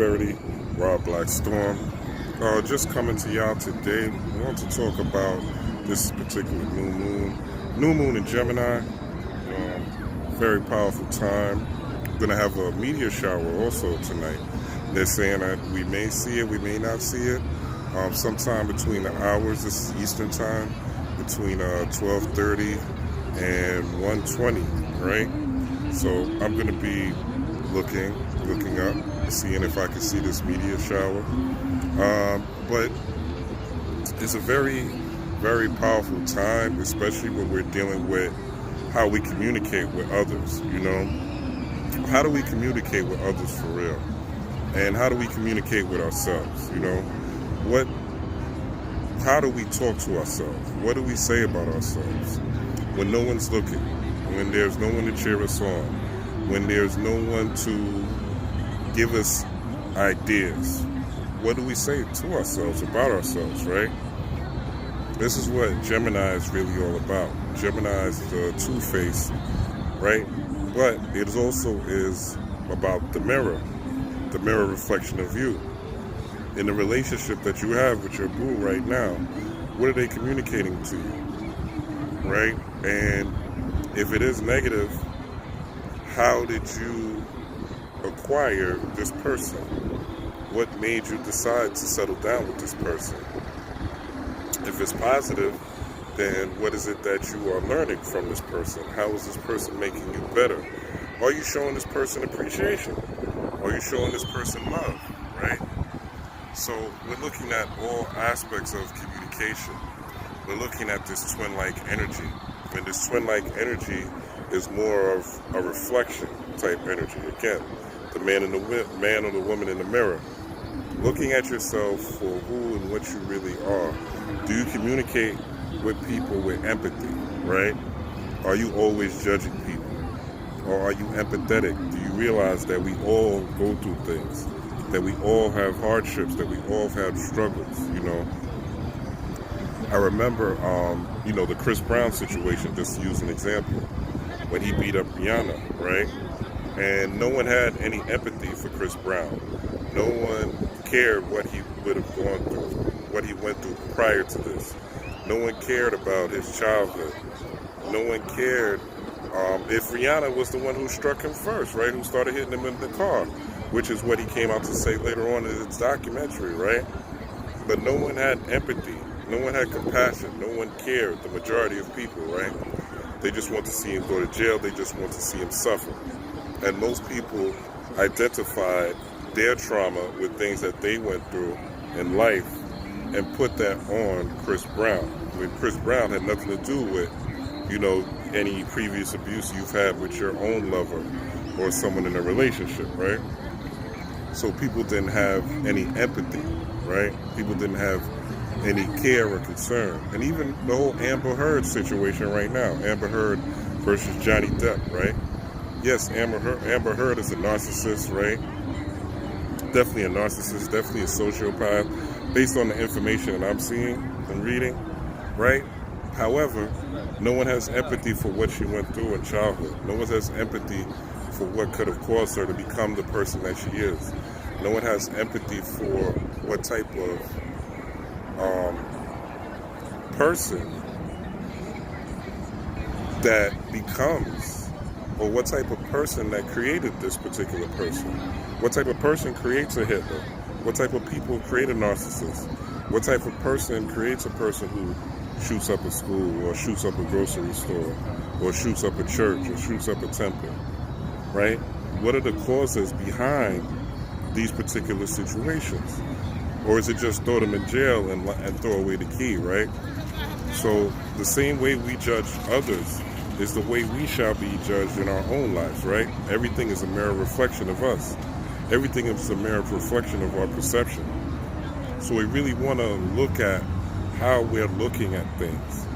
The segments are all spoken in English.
prosperity, Rob Black Storm. Just coming to y'all today. I want to talk about this particular new moon. New moon in Gemini. Very powerful time. Going to have a meteor shower also tonight. They're saying that we may see it, we may not see it. Sometime between the hours, this is Eastern time, between 12:30 and 1:20, right? So I'm going to be looking up, seeing if I can see this meteor shower. But it's a very, very powerful time, especially when we're dealing with how we communicate with others, you know? How do we communicate with others for real? And how do we communicate with ourselves, you know? How do we talk to ourselves? What do we say about ourselves? When no one's looking, when there's no one to cheer us on, when there's no one to give us ideas, what do we say to ourselves, about ourselves, right? This is what Gemini is really all about. Gemini is the two-face, right? But it also is about the mirror reflection of you. In the relationship that you have with your boo right now, what are they communicating to you, right? And if it is negative, how did you acquire this person? What made you decide to settle down with this person? If it's positive, then what is it that you are learning from this person? How is this person making you better? Are you showing this person appreciation? Are you showing this person love, right? So we're looking at all aspects of communication. We're looking at this twin-like energy. And this twin-like energy is more of a reflection type energy. Again, the man or the woman in the mirror. Looking at yourself for who and what you really are. Do you communicate with people with empathy, right? Are you always judging people? Or are you empathetic? Do you realize that we all go through things? That we all have hardships, that we all have struggles, you know? I remember, the Chris Brown situation, just to use an example, when he beat up Rihanna, right? And no one had any empathy for Chris Brown. No one cared what he would have gone through, what he went through prior to this. No one cared about his childhood. No one cared if Rihanna was the one who struck him first, right? Who started hitting him in the car, which is what he came out to say later on in his documentary, right? But no one had empathy. No one had compassion. No one cared, the majority of people, right? They just want to see him go to jail. They just want to see him suffer. And most people identified their trauma with things that they went through in life and put that on Chris Brown. When Chris Brown had nothing to do with, any previous abuse you've had with your own lover or someone in a relationship, right? So people didn't have any empathy, right? People didn't have any care or concern. And even the whole Amber Heard situation right now, Amber Heard versus Johnny Depp, right? Yes, Amber Heard is a narcissist, right? Definitely a narcissist, definitely a sociopath, based on the information that I'm seeing and reading, right? However, no one has empathy for what she went through in childhood. No one has empathy for what could have caused her to become the person that she is. No one has empathy for what type of person that becomes, or what type of person that created this particular person. What type of person creates a Hitler? What type of people create a narcissist? What type of person creates a person who shoots up a school, or shoots up a grocery store, or shoots up a church, or shoots up a temple, right? What are the causes behind these particular situations? Or is it just throw them in jail and throw away the key, right? So the same way we judge others is the way we shall be judged in our own lives, right? Everything is a mirror reflection of us. Everything is a mirror reflection of our perception. So we really want to look at how we're looking at things.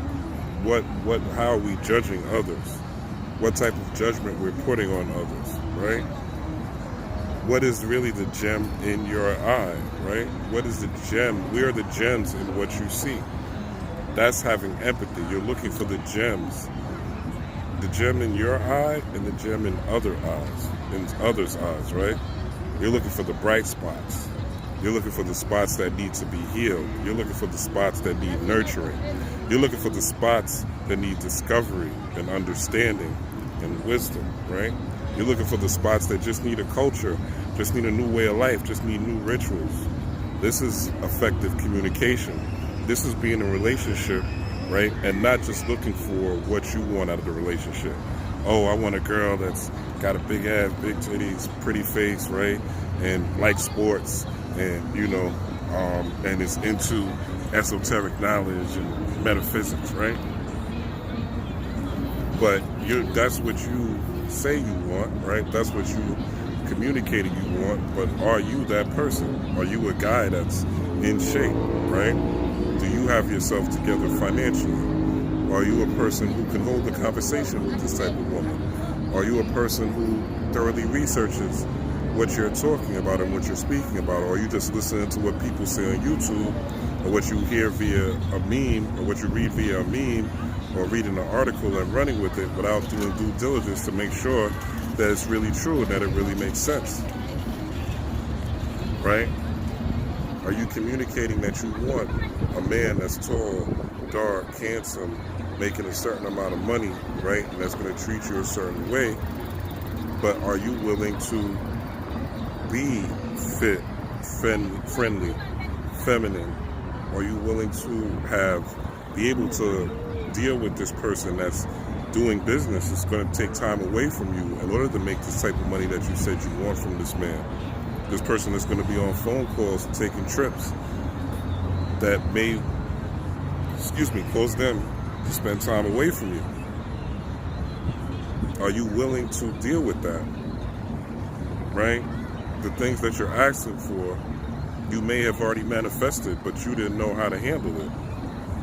How are we judging others? What type of judgment we're putting on others, right? What is really the gem in your eye, right? What is the gem? We are the gems in what you see. That's having empathy. You're looking for the gems. The gem in your eye and the gem in other eyes, in others' eyes, right? You're looking for the bright spots. You're looking for the spots that need to be healed. You're looking for the spots that need nurturing. You're looking for the spots that need discovery and understanding and wisdom, right? You're looking for the spots that just need a culture, just need a new way of life, just need new rituals. This is effective communication. This is being in a relationship, right? And not just looking for what you want out of the relationship. Oh, I want a girl that's got a big ass, big titties, pretty face, right? And likes sports and, and is into esoteric knowledge and metaphysics, right? But that's what you say you want, right? That's what you communicated you want, but are you that person? Are you a guy that's in shape, right? Do you have yourself together financially? Are you a person who can hold a conversation with this type of woman? Are you a person who thoroughly researches what you're talking about and what you're speaking about? Or are you just listening to what people say on YouTube, or what you hear via a meme, or what you read via a meme, or reading an article and running with it without doing due diligence to make sure that it's really true and that it really makes sense, right? Are you communicating that you want a man that's tall, dark, handsome, making a certain amount of money, right? And that's going to treat you a certain way, but are you willing to be fit, friendly, feminine? Are you willing to be able to deal with this person that's doing business? It's going to take time away from you in order to make this type of money that you said you want from this man. This person is going to be on phone calls, taking trips that may, cause them to spend time away from you. Are you willing to deal with that? Right? The things that you're asking for, you may have already manifested, but you didn't know how to handle it.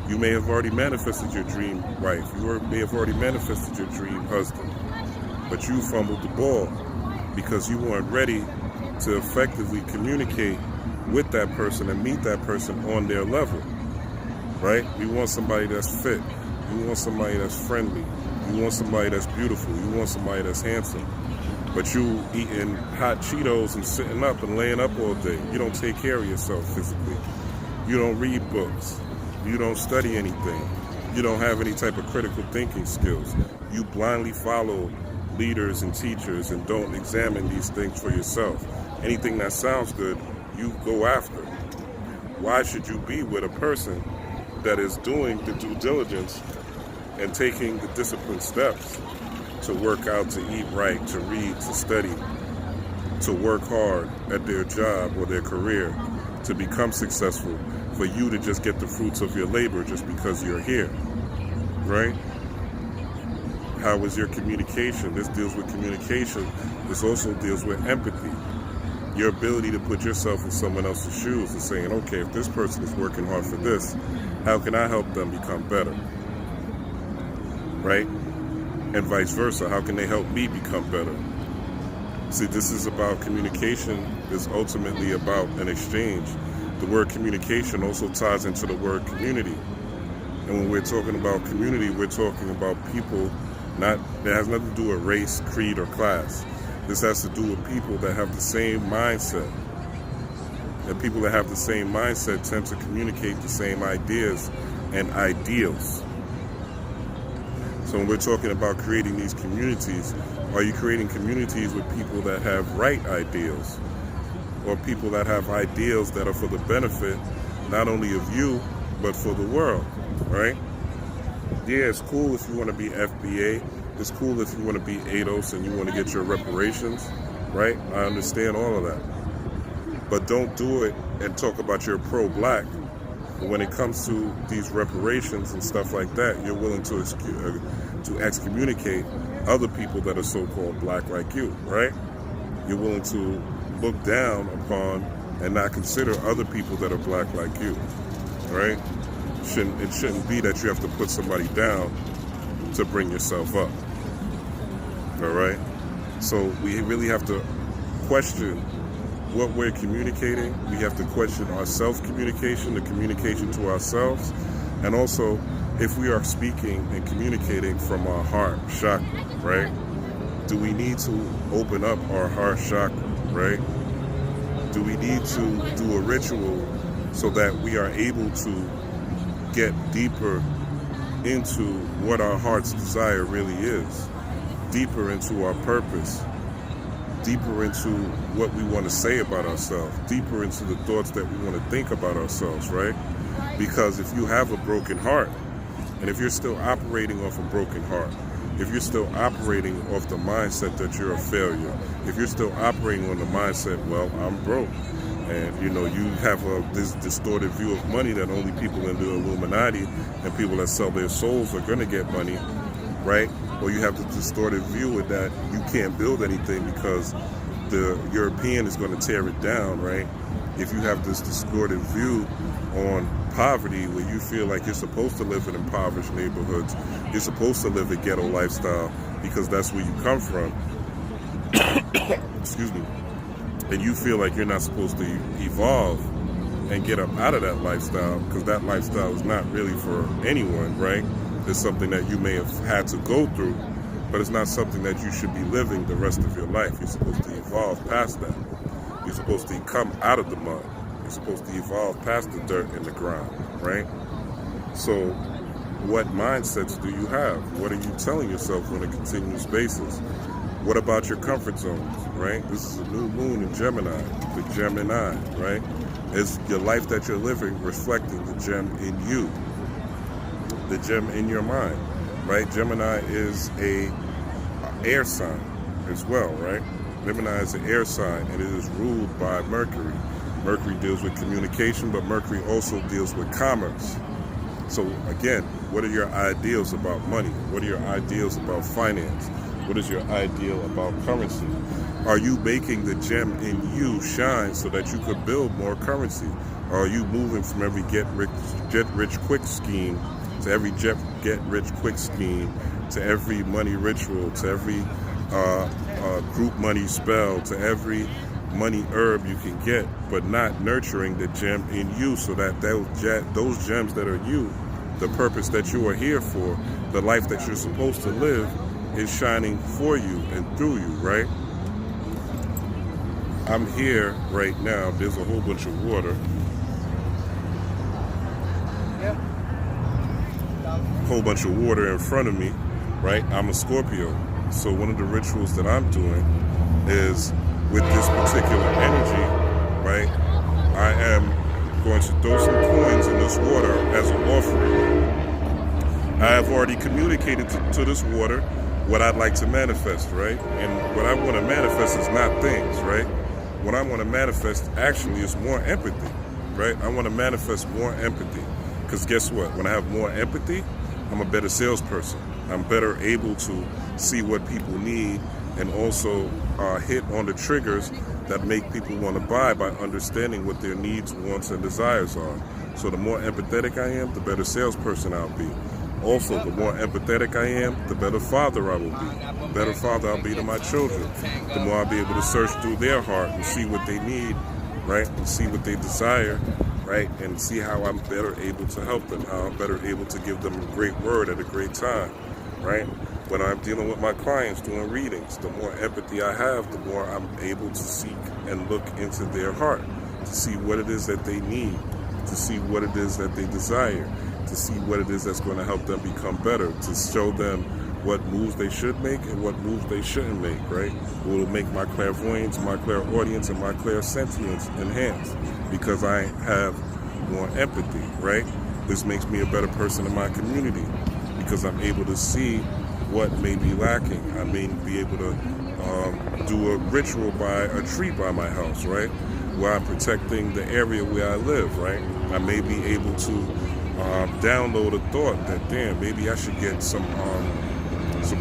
You may have already manifested your dream wife. You may have already manifested your dream husband. But you fumbled the ball because you weren't ready to effectively communicate with that person and meet that person on their level. Right? You want somebody that's fit. You want somebody that's friendly. You want somebody that's beautiful. You want somebody that's handsome. But you eating hot Cheetos and sitting up and laying up all day. You don't take care of yourself physically. You don't read books. You don't study anything. You don't have any type of critical thinking skills. You blindly follow leaders and teachers and don't examine these things for yourself. Anything that sounds good, you go after. Why should you be with a person that is doing the due diligence and taking the disciplined steps to work out, to eat right, to read, to study, to work hard at their job or their career, to become successful, for you to just get the fruits of your labor just because you're here, right? How is your communication? This deals with communication. This also deals with empathy. Your ability to put yourself in someone else's shoes and saying, okay, if this person is working hard for this, how can I help them become better? Right? And vice versa. How can they help me become better? See, this is about communication. Is ultimately about an exchange. The word communication also ties into the word community. And when we're talking about community, we're talking about people, that has nothing to do with race, creed, or class. This has to do with people that have the same mindset. And people that have the same mindset tend to communicate the same ideas and ideals. So when we're talking about creating these communities, are you creating communities with people that have right ideals? Or people that have ideals that are for the benefit not only of you, but for the world, right? Yeah, it's cool if you want to be FBA. It's cool if you want to be ADOS and you want to get your reparations, right? I understand all of that. But don't do it and talk about you're pro-black. But when it comes to these reparations and stuff like that, you're willing to excommunicate other people that are so-called black like you, right? You're willing to look down upon and not consider other people that are black like you, right? It shouldn't be that you have to put somebody down to bring yourself up, all right? So we really have to question what we're communicating. We have to question our self-communication, the communication to ourselves, and also if we are speaking and communicating from our heart chakra, right? Do we need to open up our heart chakra, right? Do we need to do a ritual so that we are able to get deeper into what our heart's desire really is, deeper into our purpose, deeper into what we want to say about ourselves, deeper into the thoughts that we want to think about ourselves, right? Because if you have a broken heart, and if you're still operating off a broken heart, if you're still operating off the mindset that you're a failure, if you're still operating on the mindset, well, I'm broke, and you have this distorted view of money that only people in the Illuminati and people that sell their souls are going to get money, right? Or you have the distorted view of that you can't build anything because the European is going to tear it down, right? If you have this distorted view on poverty, where you feel like you're supposed to live in impoverished neighborhoods, you're supposed to live a ghetto lifestyle because that's where you come from, excuse me, and you feel like you're not supposed to evolve and get up out of that lifestyle because that lifestyle is not really for anyone, right? It's something that you may have had to go through, but it's not something that you should be living the rest of your life. You're supposed to evolve past that. You're supposed to come out of the mud. You're supposed to evolve past the dirt and the ground, right? So what mindsets do you have? What are you telling yourself on a continuous basis? What about your comfort zones, right? This is a new moon in Gemini, the Gemini, right? Is your life that you're living reflecting the gem in you, the gem in your mind, right? Gemini is a air sign as well, right? Gemini is an air sign, and it is ruled by Mercury. Mercury deals with communication, but Mercury also deals with commerce. So again, what are your ideals about money? What are your ideals about finance? What is your ideal about currency? Are you making the gem in you shine so that you could build more currency? Or are you moving from every get rich quick scheme to every get rich quick scheme, to every money ritual, to every group money spell, to every money herb you can get, but not nurturing the gem in you so that those gems that are you, the purpose that you are here for, the life that you're supposed to live, is shining for you and through you, right? I'm here right now. There's a whole bunch of water. Whole bunch of water in front of me, right? I'm a Scorpio. So one of the rituals that I'm doing is with this particular energy, right? I am going to throw some coins in this water as an offering. I have already communicated to this water what I'd like to manifest, right? And what I want to manifest is not things, right? What I want to manifest actually is more empathy, right? I want to manifest more empathy. Because guess what? When I have more empathy, I'm a better salesperson. I'm better able to see what people need and also hit on the triggers that make people want to buy by understanding what their needs, wants, and desires are. So the more empathetic I am, the better salesperson I'll be. Also, the more empathetic I am, the better father I will be. The better father I'll be to my children. The more I'll be able to search through their heart and see what they need, right? And see what they desire, right? And see how I'm better able to help them, how I'm better able to give them a great word at a great time, right? When I'm dealing with my clients doing readings, the more empathy I have, the more I'm able to seek and look into their heart to see what it is that they need, to see what it is that they desire, to see what it is that's going to help them become better, to show them what moves they should make and what moves they shouldn't make, right? It will make my clairvoyance, my clairaudience, and my clairsentience enhanced because I have more empathy, right? This makes me a better person in my community because I'm able to see what may be lacking. I may be able to do a ritual by a tree by my house, right? Where I'm protecting the area where I live, right? I may be able to download a thought that, damn, maybe I should get some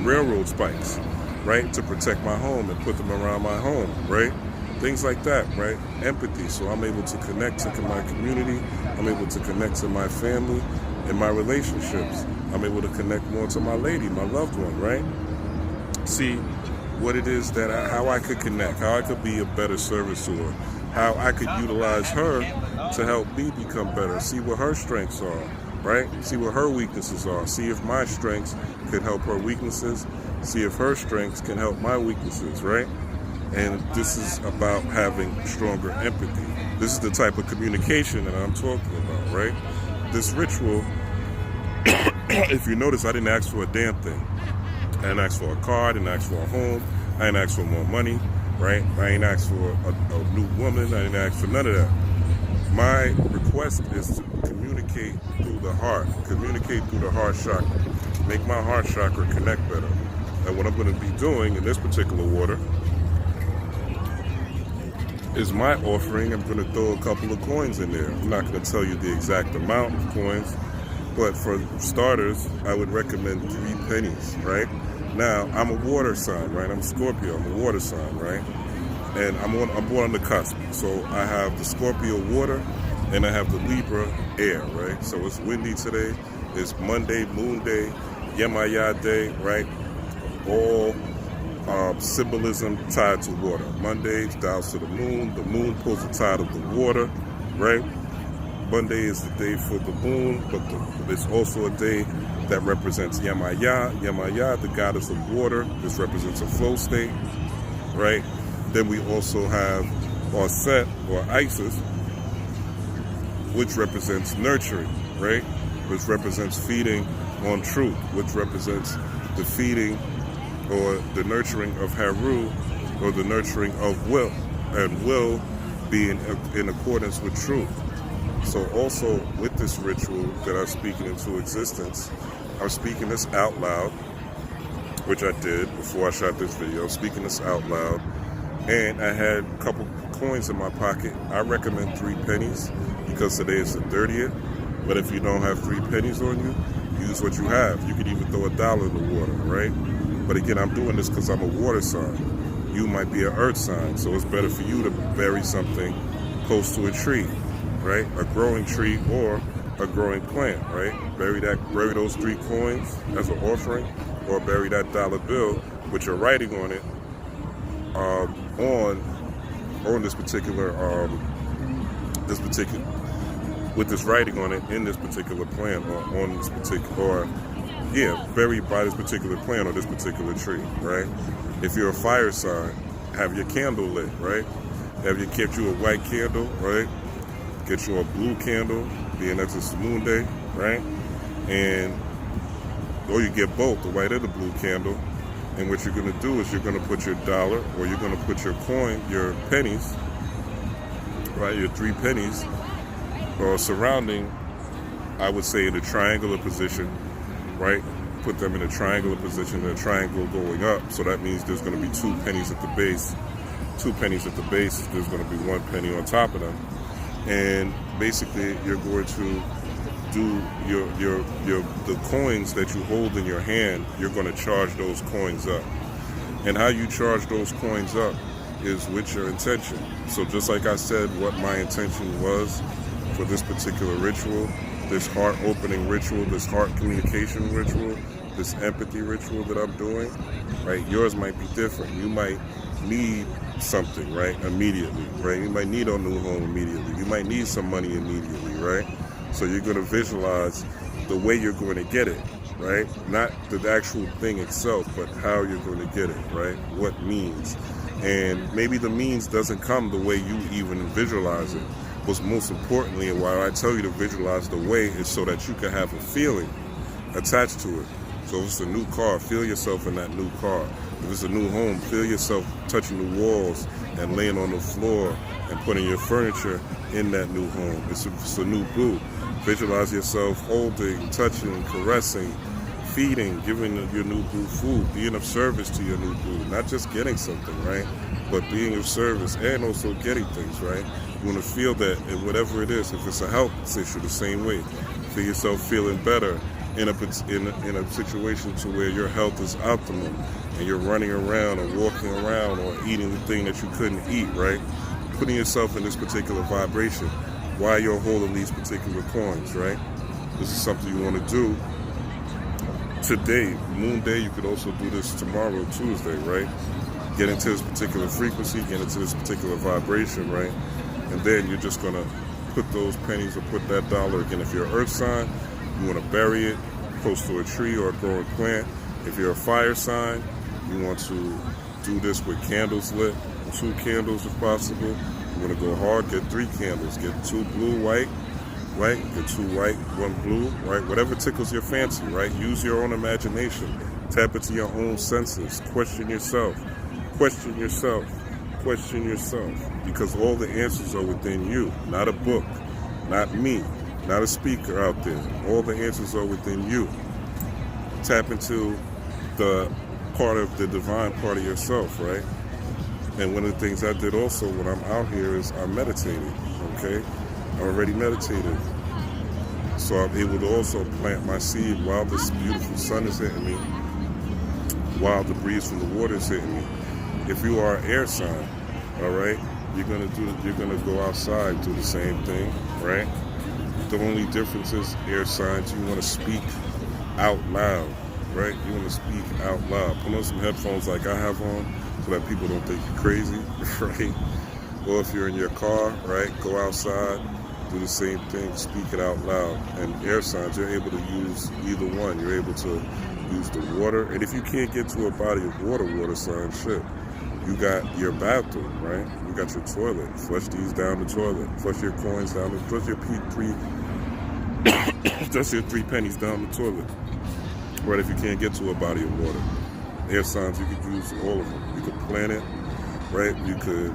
railroad spikes, right? To protect my home and put them around my home, right? Things like that, right? Empathy. So I'm able to connect to my community. I'm able to connect to my family and my relationships. I'm able to connect more to my lady, my loved one, right? See what it is that how I could connect, how I could be a better service to her, how I could utilize her to help me become better. See what her strengths are, right? See what her weaknesses are. See if my strengths could help her weaknesses. See if her strengths can help my weaknesses, right? And this is about having stronger empathy. This is the type of communication that I'm talking about, right? This ritual, if you notice, I didn't ask for a damn thing. I didn't ask for a car, I didn't ask for a home, I didn't ask for more money, right? I didn't ask for a new woman, I didn't ask for none of that. My request is to communicate through the heart, communicate through the heart chakra, make my heart chakra connect better. And what I'm going to be doing in this particular water is my offering. I'm going to throw a couple of coins in there. I'm not going to tell you the exact amount of coins, but for starters, I would recommend 3 pennies, right? Now, I'm a water sign, right? I'm Scorpio, I'm a water sign, right? And I'm born on the cusp. So I have the Scorpio water and I have the Libra air, right? So it's windy today. It's Monday, Moon Day, Yemaya Day, right? All symbolism tied to water. Monday dials to the moon pulls the tide of the water, right? Monday is the day for the moon, but it's also a day that represents Yemaya. Yemaya, the goddess of water. This represents a flow state, right? Then we also have Set or Isis, which represents nurturing, right? Which represents feeding on truth, which represents the feeding or the nurturing of Haru, or the nurturing of will, and will being in accordance with truth. So also with this ritual that I'm speaking into existence, I'm speaking this out loud, which I did before I shot this video, speaking this out loud. And I had a couple coins in my pocket. I recommend 3 pennies because today is the 30th. But if you don't have 3 pennies on you, use what you have. You could even throw $1 in the water, right? But again, I'm doing this because I'm a water sign. You might be an earth sign, so it's better for you to bury something close to a tree, right? A growing tree or a growing plant, right? Bury those 3 coins as an offering, or bury that $1 bill with your writing on it. On this particular with this writing on it in this particular plant, or on this particular, buried by this particular plant or this particular tree, right? If you're a fire sign, have your candle lit, right? Get you a white candle, right? Get you a blue candle, being that it's Moon Day, right? Or you get both, the white and the blue candle. And what you're going to do is you're going to put your $1, or you're going to put your coin, your pennies, right, your 3 pennies, or surrounding, I would say, in a triangular position, right? Put them in a triangular position, a triangle going up. So that means there's going to be 2 pennies at the base. 2 pennies at the base. There's going to be 1 penny on top of them. And basically, you're going to do the coins that you hold in your hand, you're going to charge those coins up. And how you charge those coins up is with your intention. So just like I said, what my intention was for this particular ritual, this heart opening ritual, this heart communication ritual, this empathy ritual that I'm doing, right? Yours might be different. You might need something, right, immediately, right? You might need a new home immediately. You might need some money immediately, right? So you're going to visualize the way you're going to get it, right? Not the actual thing itself, but how you're going to get it, right? What means. And maybe the means doesn't come the way you even visualize it. What's most importantly, and why I tell you to visualize the way, is so that you can have a feeling attached to it. So if it's a new car, feel yourself in that new car. If it's a new home, feel yourself touching the walls and laying on the floor and putting your furniture in that new home. If it's a new boo, visualize yourself holding, touching, caressing, feeding, giving your new boo food, being of service to your new boo, not just getting something, right? But being of service and also getting things, right? You want to feel that in whatever it is. If it's a health issue, the same way. Feel yourself feeling better in a situation to where your health is optimal and you're running around or walking around or eating the thing that you couldn't eat, right? Putting yourself in this particular vibration while you're holding these particular coins, right? This is something you want to do today, Moon Day. You could also do this tomorrow, Tuesday, right? Get into this particular frequency, get into this particular vibration, right? And then you're just going to put those pennies or put that $1. Again, if you're an earth sign, you want to bury it close to a tree or a growing plant. If you're a fire sign, you want to do this with candles lit, 2 candles if possible. You want to go hard, get 3 candles. Get 2 blue, white, right? Get 2 white, 1 blue, right? Whatever tickles your fancy, right? Use your own imagination. Tap into your own senses. Question yourself. Question yourself. Question yourself. Because all the answers are within you. Not a book. Not me. Not a speaker out there. All the answers are within you. Tap into the part of the divine part of yourself, right? And one of the things I did also when I'm out here is I meditated, okay? I already meditated. So I'm able to also plant my seed while this beautiful sun is hitting me, while the breeze from the water is hitting me. If you are an air sign, all right, you're gonna go outside, do the same thing, right? The only difference is air signs, you want to speak out loud, right? You want to speak out loud. Put on some headphones like I have on so that people don't think you're crazy, right? Or if you're in your car, right, go outside, do the same thing, speak it out loud. And air signs, you're able to use either one. You're able to use the water. And if you can't get to a body of water sign, shit, you got your bathroom, right? You got your toilet. Flush these down the toilet. Flush your coins down. Flush your just your 3 pennies down the toilet. Right, if you can't get to a body of water. Air signs, you could use all of them. You could plant it, right? You could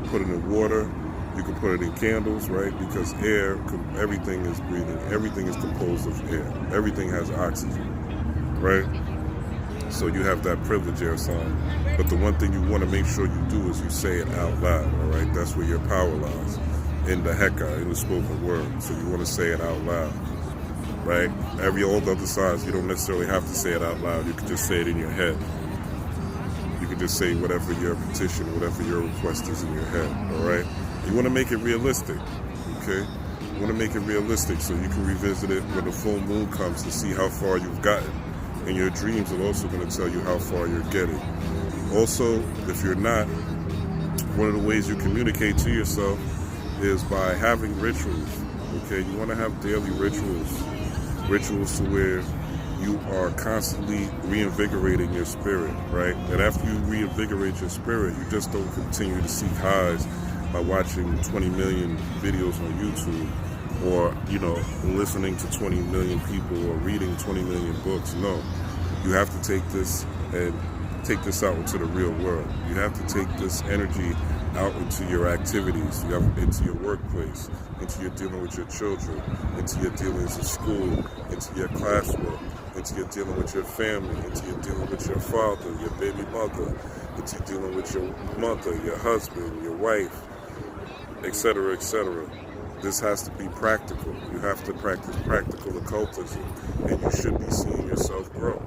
put it in water. You could put it in candles, right? Because air, everything is breathing. Everything is composed of air. Everything has oxygen, right? So you have that privilege, air sign. But the one thing you want to make sure you do is you say it out loud, all right? That's where your power lies, in the heka, in the spoken word. So you want to say it out loud, right? All the other signs, you don't necessarily have to say it out loud. You can just say it in your head. You can just say whatever your petition, whatever your request is in your head, all right? You want to make it realistic, okay? You want to make it realistic so you can revisit it when the full moon comes to see how far you've gotten. And your dreams are also going to tell you how far you're getting. Also, if you're not, one of the ways you communicate to yourself is by having rituals, okay? You want to have daily rituals to where you are constantly reinvigorating your spirit, right? And after you reinvigorate your spirit, you just don't continue to seek highs by watching 20 million videos on YouTube or, listening to 20 million people or reading 20 million books. No, you have to take this and take this out into the real world. You have to take this energy out into your activities, into your workplace, into your dealing with your children, into your dealings in school, into your classwork, into your dealing with your family, into your dealing with your father, your baby mother, into your dealing with your mother, your husband, your wife, etc., etc. This has to be practical. You have to practice practical occultism, and you should be seeing yourself grow,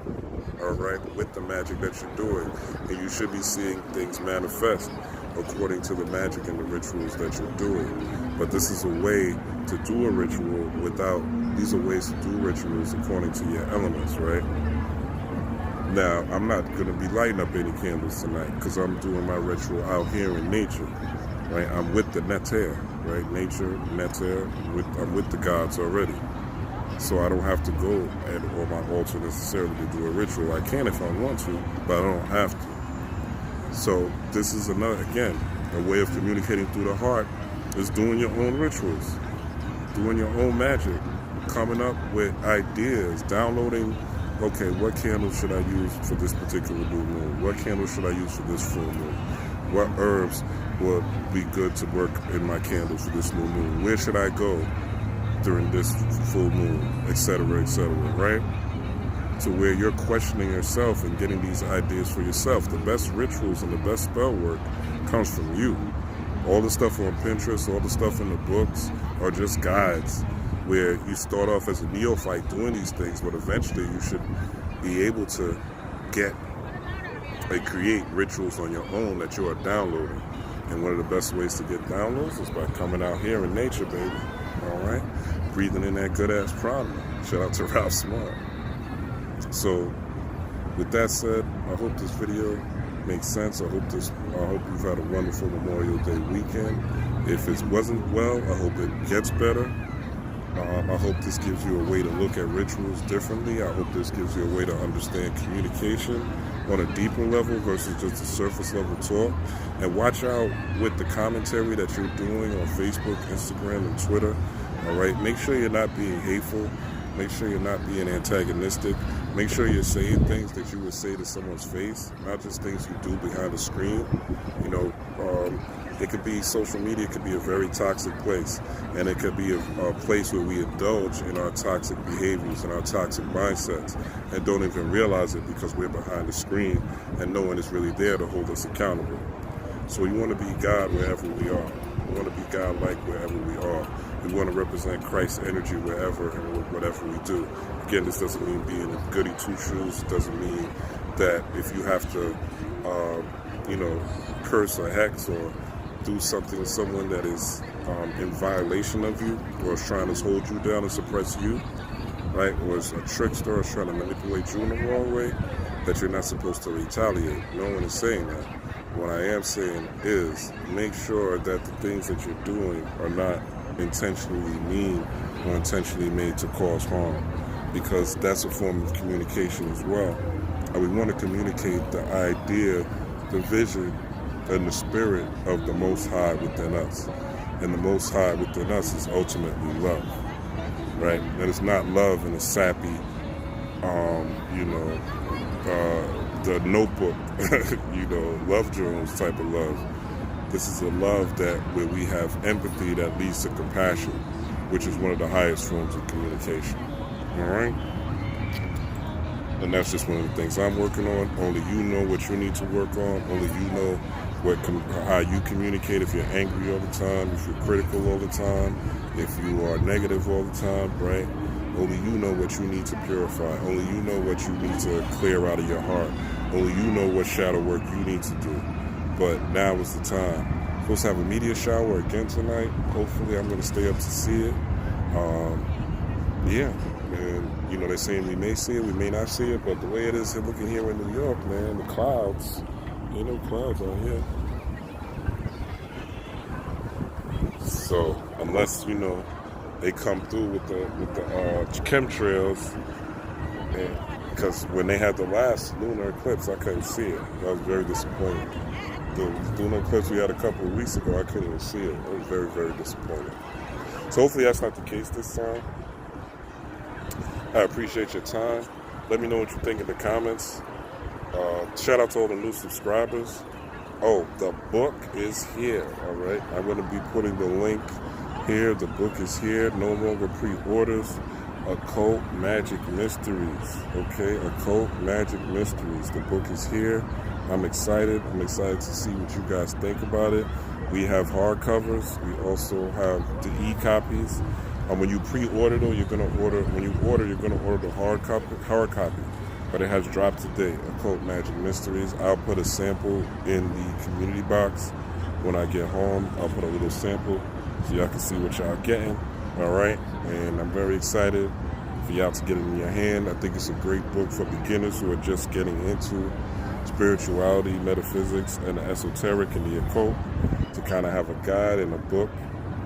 all right, with the magic that you're doing. And you should be seeing things manifest according to the magic and the rituals that you're doing. But this is a way to do a ritual these are ways to do rituals according to your elements, right? Now, I'm not going to be lighting up any candles tonight because I'm doing my ritual out here in nature, right? I'm with the neter, right? Nature, neter, I'm with the gods already. So I don't have to go on my altar necessarily to do a ritual. I can if I want to, but I don't have to. So this is again, a way of communicating through the heart is doing your own rituals, doing your own magic, coming up with ideas, downloading, okay, what candle should I use for this particular new moon? What candle should I use for this full moon? What herbs would be good to work in my candle for this new moon? Where should I go during this full moon, etc., right? To where you're questioning yourself and getting these ideas for yourself. The best rituals and the best spell work comes from you. All the stuff on Pinterest, all the stuff in the books are just guides where you start off as a neophyte doing these things, but eventually you should be able to get and create rituals on your own that you are downloading. And one of the best ways to get downloads is by coming out here in nature, baby. All right? Breathing in that good-ass prana. Shout out to Ralph Smart. So, with that said, I hope this video makes sense. I hope you've had a wonderful Memorial Day weekend. If it wasn't well, I hope it gets better. I hope this gives you a way to look at rituals differently. I hope this gives you a way to understand communication on a deeper level versus just a surface level talk. And watch out with the commentary that you're doing on Facebook, Instagram, and Twitter. All right, make sure you're not being hateful. Make sure you're not being antagonistic. Make sure you're saying things that you would say to someone's face, not just things you do behind the screen. You know, it could be, social media could be a very toxic place, and it could be a place where we indulge in our toxic behaviors and our toxic mindsets and don't even realize it because we're behind the screen and no one is really there to hold us accountable. So we want to be God wherever we are. We want to be God-like wherever we are. We want to represent Christ's energy wherever and whatever we do. Again, this doesn't mean being a goody two-shoes. It doesn't mean that if you have to, curse or hex or do something to someone that is in violation of you or is trying to hold you down and suppress you, right? Or is a trickster or is trying to manipulate you in the wrong way, that you're not supposed to retaliate. No one is saying that. What I am saying is make sure that the things that you're doing are not intentionally mean or intentionally made to cause harm, because that's a form of communication as well. And we want to communicate the idea, the vision, and the spirit of the Most High within us. And the Most High within us is ultimately love, right? And it's not love in a sappy, the Notebook, Love Jones type of love. This is a love where we have empathy that leads to compassion, which is one of the highest forms of communication. All right? And that's just one of the things I'm working on. Only you know what you need to work on. Only you know how you communicate. If you're angry all the time, if you're critical all the time, if you are negative all the time, right? Only you know what you need to purify. Only you know what you need to clear out of your heart. Only you know what shadow work you need to do. But now is the time. I'm supposed to have a media shower again tonight. Hopefully I'm going to stay up to see it. And they're saying we may see it, we may not see it, but the way it is looking here in New York, man, the clouds, ain't no clouds out here. So unless, they come through with the chemtrails, because when they had the last lunar eclipse, I couldn't see it. I was very disappointed. The lunar eclipse we had a couple of weeks ago, I couldn't even see it. I was very, very disappointed. So hopefully that's not the case this time. I appreciate your time. Let me know what you think in the comments. Shout out to all the new subscribers. Oh, the book is here, all right? I'm going to be putting the link here. The book is here. No longer pre-orders. Occult Magic Mysteries, okay? Occult Magic Mysteries. The book is here. I'm excited. I'm excited to see what you guys think about it. We have hardcovers. We also have the e-copies. When you pre-order, though, you're going to order the hard copy. But it has dropped today, Occult Magic Mysteries. I'll put a sample in the community box when I get home. I'll put a little sample so y'all can see what y'all getting. All right, and I'm very excited for y'all to get it in your hand. I think it's a great book for beginners who are just getting into spirituality, metaphysics, and the esoteric and the occult, to kind of have a guide and a book,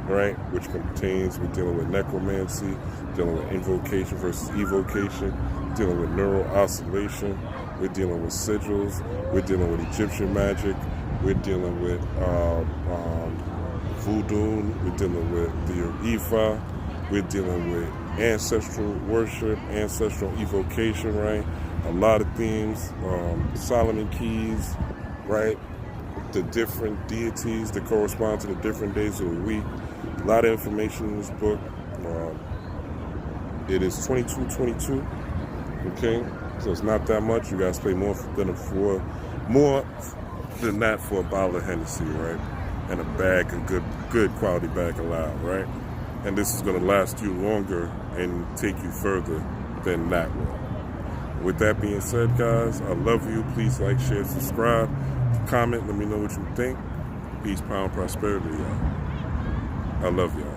right, which contains, we're dealing with necromancy, dealing with invocation versus evocation, dealing with neural oscillation, we're dealing with sigils, we're dealing with Egyptian magic, we're dealing with voodoo, we're dealing with the Ifa, we're dealing with ancestral worship, ancestral evocation, right? A lot of themes, Solomon keys, right? The different deities that correspond to the different days of the week. A lot of information in this book. It is 22.22, okay? So it's not that much. You guys pay more than that for a bottle of Hennessy, right? And a bag, a good quality bag of loud, right? And this is going to last you longer and take you further than that will. With that being said, guys, I love you. Please like, share, subscribe, comment. Let me know what you think. Peace, power, and prosperity, y'all. I love y'all.